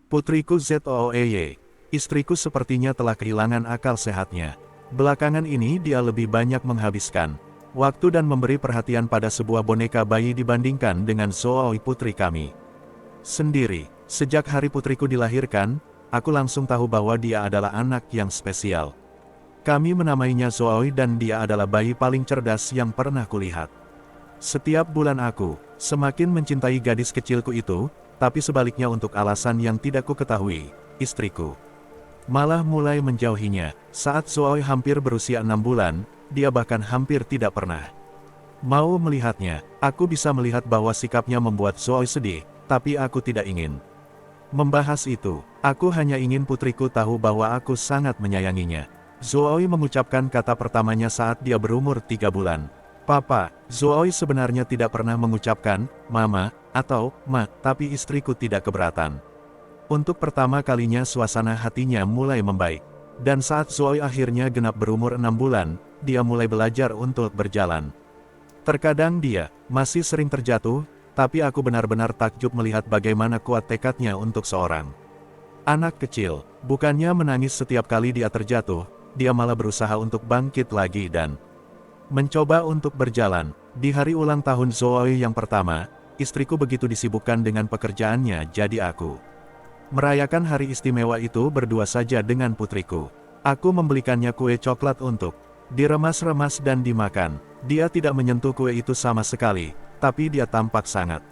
Putriku Zooey, istriku sepertinya telah kehilangan akal sehatnya. Belakangan ini dia lebih banyak menghabiskan waktu dan memberi perhatian pada sebuah boneka bayi dibandingkan dengan Zooey putri kami sendiri. Sejak hari putriku dilahirkan, aku langsung tahu bahwa dia adalah anak yang spesial. Kami menamainya Zooey dan dia adalah bayi paling cerdas yang pernah kulihat. Setiap bulan aku semakin mencintai gadis kecilku itu, tapi sebaliknya untuk alasan yang tidak ku ketahui, istriku malah mulai menjauhinya. Saat Zooey hampir berusia 6 bulan, dia bahkan hampir tidak pernah mau melihatnya. Aku bisa melihat bahwa sikapnya membuat Zooey sedih, tapi aku tidak ingin membahas itu. Aku hanya ingin putriku tahu bahwa aku sangat menyayanginya. Zooey mengucapkan kata pertamanya saat dia berumur 3 bulan. Papa. Zooey sebenarnya tidak pernah mengucapkan mama atau ma, tapi istriku tidak keberatan. Untuk pertama kalinya suasana hatinya mulai membaik. Dan saat Zooey akhirnya genap berumur 6 bulan, dia mulai belajar untuk berjalan. Terkadang dia masih sering terjatuh, tapi aku benar-benar takjub melihat bagaimana kuat tekadnya untuk seorang anak kecil. Bukannya menangis setiap kali dia terjatuh, dia malah berusaha untuk bangkit lagi dan mencoba untuk berjalan. Di hari ulang tahun Zooey yang pertama, istriku begitu disibukkan dengan pekerjaannya, jadi aku merayakan hari istimewa itu berdua saja dengan putriku. Aku membelikannya kue coklat untuk diremas-remas dan dimakan. Dia tidak menyentuh kue itu sama sekali, tapi dia tampak sangat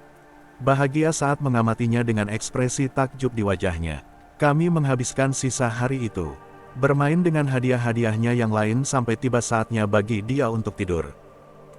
bahagia saat mengamatinya dengan ekspresi takjub di wajahnya. Kami menghabiskan sisa hari itu bermain dengan hadiah-hadiahnya yang lain sampai tiba saatnya bagi dia untuk tidur.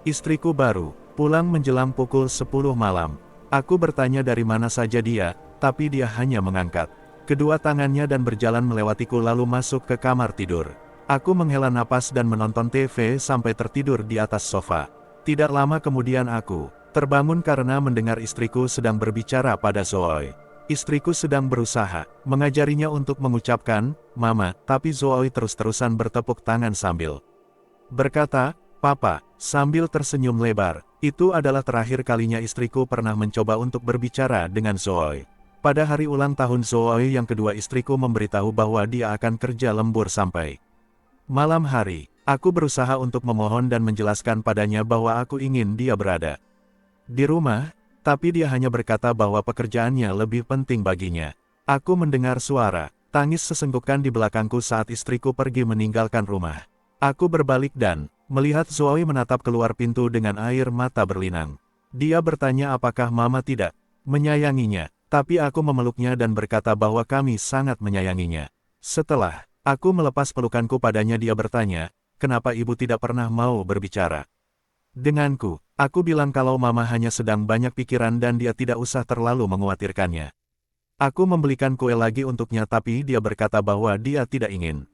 Istriku baru pulang menjelang pukul 10 malam. Aku bertanya dari mana saja dia, tapi dia hanya mengangkat kedua tangannya dan berjalan melewatiku lalu masuk ke kamar tidur. Aku menghela napas dan menonton TV sampai tertidur di atas sofa. Tidak lama kemudian aku terbangun karena mendengar istriku sedang berbicara pada Zooey. Istriku sedang berusaha mengajarinya untuk mengucapkan mama, tapi Zooey terus-terusan bertepuk tangan sambil berkata, Papa, sambil tersenyum lebar. Itu adalah terakhir kalinya istriku pernah mencoba untuk berbicara dengan Zooey. Pada hari ulang tahun Zooey yang kedua, istriku memberitahu bahwa dia akan kerja lembur sampai malam hari. Aku berusaha untuk memohon dan menjelaskan padanya bahwa aku ingin dia berada di rumah, tapi dia hanya berkata bahwa pekerjaannya lebih penting baginya. Aku mendengar suara tangis sesenggukan di belakangku saat istriku pergi meninggalkan rumah. Aku berbalik dan melihat Zooey menatap keluar pintu dengan air mata berlinang. Dia bertanya apakah mama tidak menyayanginya, tapi aku memeluknya dan berkata bahwa kami sangat menyayanginya. Setelah aku melepas pelukanku padanya, dia bertanya, kenapa ibu tidak pernah mau berbicara denganku? Aku bilang kalau mama hanya sedang banyak pikiran dan dia tidak usah terlalu mengkhawatirkannya. Aku membelikan kue lagi untuknya, tapi dia berkata bahwa dia tidak ingin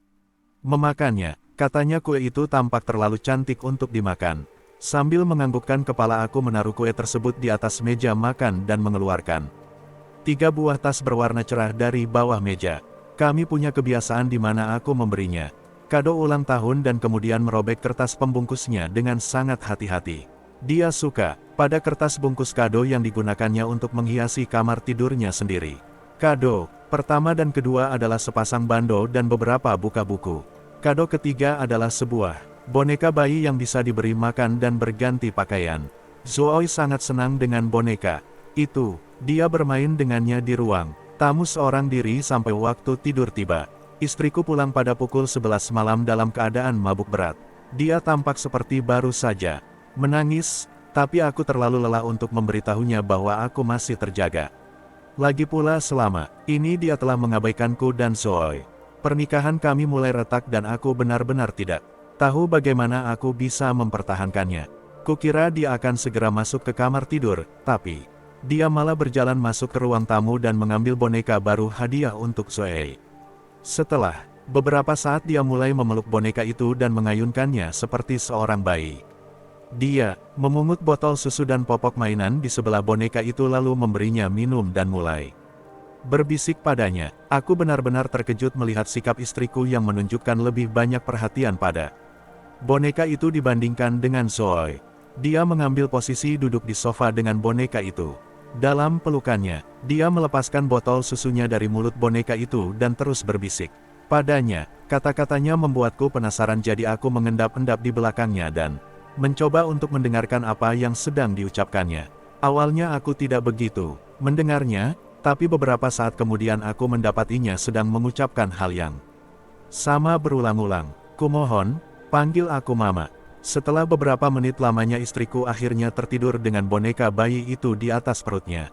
memakannya. Katanya kue itu tampak terlalu cantik untuk dimakan. Sambil menganggukkan kepala, aku menaruh kue tersebut di atas meja makan dan mengeluarkan 3 buah tas berwarna cerah dari bawah meja. Kami punya kebiasaan di mana aku memberinya kado ulang tahun dan kemudian merobek kertas pembungkusnya dengan sangat hati-hati. Dia suka pada kertas bungkus kado yang digunakannya untuk menghiasi kamar tidurnya sendiri. Kado pertama dan kedua adalah sepasang bando dan beberapa buku buku. Kado ketiga adalah sebuah boneka bayi yang bisa diberi makan dan berganti pakaian. Zooey sangat senang dengan boneka itu. Dia bermain dengannya di ruang tamu seorang diri sampai waktu tidur tiba. Istriku pulang pada pukul 11 malam dalam keadaan mabuk berat. Dia tampak seperti baru saja menangis, tapi aku terlalu lelah untuk memberitahunya bahwa aku masih terjaga. Lagi pula selama ini dia telah mengabaikanku dan Zooey. Pernikahan kami mulai retak dan aku benar-benar tidak tahu bagaimana aku bisa mempertahankannya. Kukira dia akan segera masuk ke kamar tidur, tapi dia malah berjalan masuk ke ruang tamu dan mengambil boneka baru hadiah untuk Zooey. Setelah beberapa saat dia mulai memeluk boneka itu dan mengayunkannya seperti seorang bayi. Dia memungut botol susu dan popok mainan di sebelah boneka itu lalu memberinya minum dan mulai berbisik padanya. Aku benar-benar terkejut melihat sikap istriku yang menunjukkan lebih banyak perhatian pada boneka itu dibandingkan dengan Zooey. Dia mengambil posisi duduk di sofa dengan boneka itu. Dalam pelukannya, dia melepaskan botol susunya dari mulut boneka itu dan terus berbisik padanya. Kata-katanya membuatku penasaran, jadi aku mengendap-endap di belakangnya dan mencoba untuk mendengarkan apa yang sedang diucapkannya. Awalnya aku tidak begitu mendengarnya, tapi beberapa saat kemudian aku mendapatinya sedang mengucapkan hal yang sama berulang-ulang. Kumohon, panggil aku Mama. Setelah beberapa menit lamanya istriku akhirnya tertidur dengan boneka bayi itu di atas perutnya.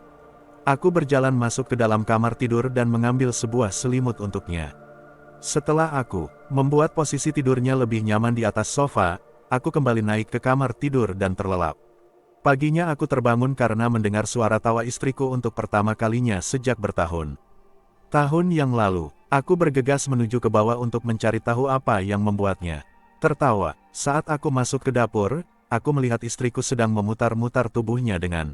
Aku berjalan masuk ke dalam kamar tidur dan mengambil sebuah selimut untuknya. Setelah aku membuat posisi tidurnya lebih nyaman di atas sofa, aku kembali naik ke kamar tidur dan terlelap. Paginya aku terbangun karena mendengar suara tawa istriku untuk pertama kalinya sejak bertahun-tahun yang lalu. Aku bergegas menuju ke bawah untuk mencari tahu apa yang membuatnya tertawa. Saat aku masuk ke dapur, aku melihat istriku sedang memutar-mutar tubuhnya dengan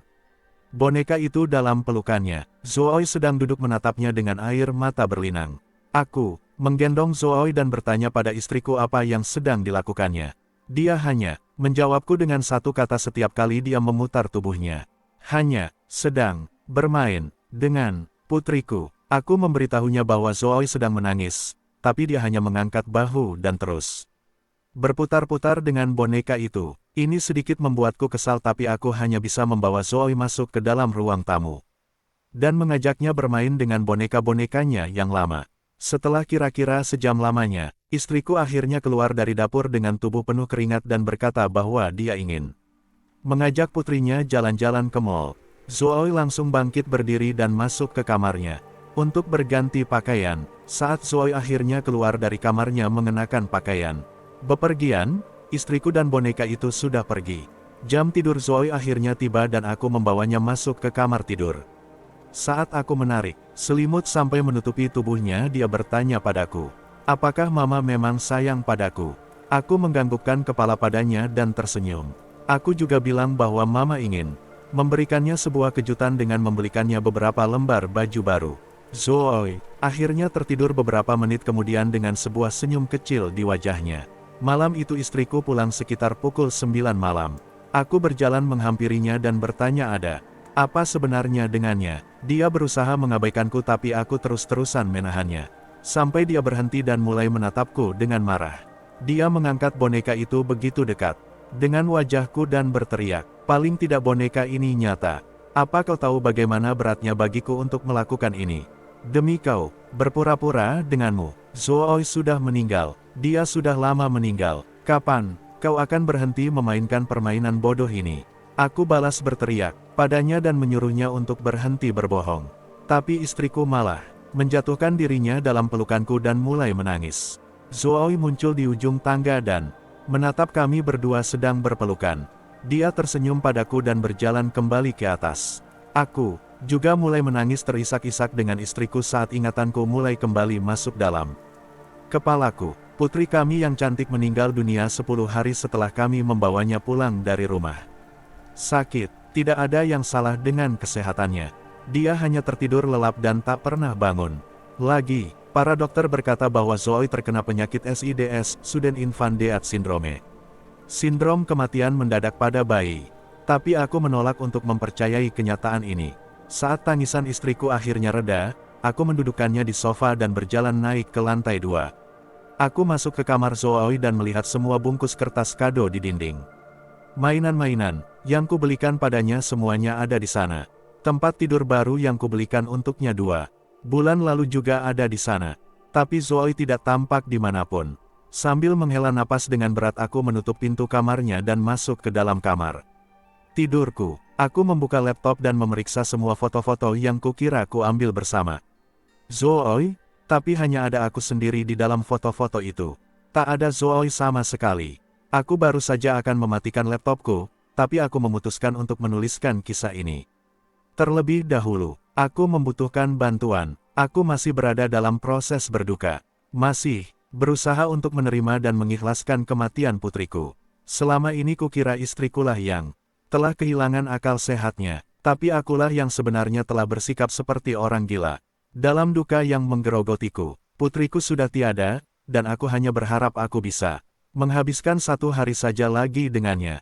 boneka itu dalam pelukannya. Zoe sedang duduk menatapnya dengan air mata berlinang. Aku menggendong Zoe dan bertanya pada istriku apa yang sedang dilakukannya. Dia hanya menjawabku dengan satu kata setiap kali dia memutar tubuhnya. Hanya sedang bermain dengan putriku. Aku memberitahunya bahwa Zoe sedang menangis, tapi dia hanya mengangkat bahu dan terus berputar-putar dengan boneka itu. Ini sedikit membuatku kesal, tapi aku hanya bisa membawa Zoe masuk ke dalam ruang tamu dan mengajaknya bermain dengan boneka-bonekanya yang lama. Setelah kira-kira sejam lamanya, istriku akhirnya keluar dari dapur dengan tubuh penuh keringat dan berkata bahwa dia ingin mengajak putrinya jalan-jalan ke mall. Zoe langsung bangkit berdiri dan masuk ke kamarnya untuk berganti pakaian. Saat Zoe akhirnya keluar dari kamarnya mengenakan pakaian bepergian, istriku dan boneka itu sudah pergi. Jam tidur Zoe akhirnya tiba dan aku membawanya masuk ke kamar tidur. Saat aku menarik selimut sampai menutupi tubuhnya, dia bertanya padaku, "Apakah Mama memang sayang padaku?" Aku menganggukkan kepala padanya dan tersenyum. Aku juga bilang bahwa Mama ingin memberikannya sebuah kejutan dengan membelikannya beberapa lembar baju baru. Zoe akhirnya tertidur beberapa menit kemudian dengan sebuah senyum kecil di wajahnya. Malam itu istriku pulang sekitar pukul 9 malam. Aku berjalan menghampirinya dan bertanya ada apa sebenarnya dengannya. Dia berusaha mengabaikanku tapi aku terus-terusan menahannya. Sampai dia berhenti dan mulai menatapku dengan marah. Dia mengangkat boneka itu begitu dekat dengan wajahku dan berteriak, "Paling tidak boneka ini nyata. Apa kau tahu bagaimana beratnya bagiku untuk melakukan ini? Demi kau, berpura-pura denganmu. Zoe sudah meninggal. Dia sudah lama meninggal. Kapan kau akan berhenti memainkan permainan bodoh ini?" Aku balas berteriak padanya dan menyuruhnya untuk berhenti berbohong. Tapi istriku malah menjatuhkan dirinya dalam pelukanku dan mulai menangis. Zoe muncul di ujung tangga dan menatap kami berdua sedang berpelukan. Dia tersenyum padaku dan berjalan kembali ke atas. Aku juga mulai menangis terisak-isak dengan istriku saat ingatanku mulai kembali masuk dalam kepalaku. Putri kami yang cantik meninggal dunia 10 hari setelah kami membawanya pulang dari rumah sakit. Tidak ada yang salah dengan kesehatannya. Dia hanya tertidur lelap dan tak pernah bangun lagi. Para dokter berkata bahwa Zoe terkena penyakit SIDS, Sudden Infant Death Syndrome. Sindrom kematian mendadak pada bayi. Tapi aku menolak untuk mempercayai kenyataan ini. Saat tangisan istriku akhirnya reda, aku mendudukkannya di sofa dan berjalan naik ke lantai 2. Aku masuk ke kamar Zoe dan melihat semua bungkus kertas kado di dinding. Mainan-mainan yang kubelikan padanya semuanya ada di sana. Tempat tidur baru yang kubelikan untuknya 2 bulan lalu juga ada di sana. Tapi Zoe tidak tampak dimanapun. Sambil menghela napas dengan berat aku menutup pintu kamarnya dan masuk ke dalam kamar tidurku. Aku membuka laptop dan memeriksa semua foto-foto yang kukira ku ambil bersama Zoe, tapi hanya ada aku sendiri di dalam foto-foto itu. Tak ada Zoe sama sekali. Aku baru saja akan mematikan laptopku, tapi aku memutuskan untuk menuliskan kisah ini. Terlebih dahulu, aku membutuhkan bantuan. Aku masih berada dalam proses berduka. Masih berusaha untuk menerima dan mengikhlaskan kematian putriku. Selama ini kukira istrikulah yang telah kehilangan akal sehatnya, tapi akulah yang sebenarnya telah bersikap seperti orang gila. Dalam duka yang menggerogotiku, putriku sudah tiada, dan aku hanya berharap aku bisa menghabiskan 1 hari saja lagi dengannya.